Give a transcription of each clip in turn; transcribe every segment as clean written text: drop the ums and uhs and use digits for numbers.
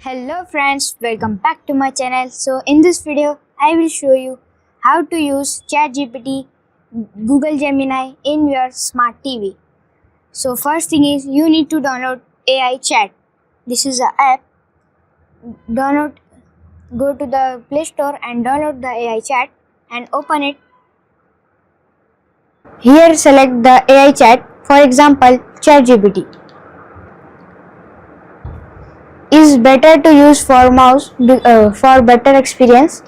Hello friends, welcome back to my channel. So in this video, I will show you how to use ChatGPT, Google Gemini in your smart TV. So first thing is you need to download AI Chat. This is an app. Go to the Play Store and download the AI Chat and open it. Here select the AI Chat, for example ChatGPT. Is better to use for mouse for better experience.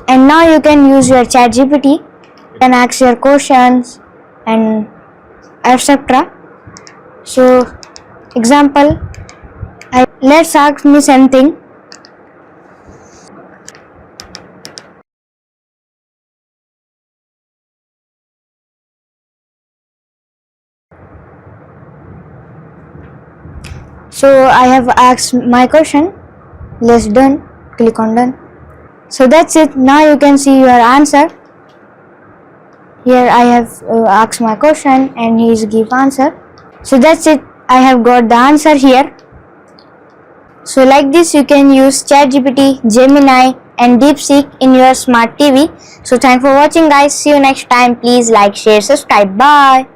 And now you can use your ChatGPT. You can ask your questions and etc. So example, let's ask me something. So I have asked my question. Let's done. Click on done. So that's it. Now you can see your answer. Here I have asked my question and he is give answer. So that's it. I have got the answer here. So like this you can use ChatGPT, Gemini and DeepSeek in your smart TV. So thanks for watching guys. See you next time. Please like, share, subscribe. Bye.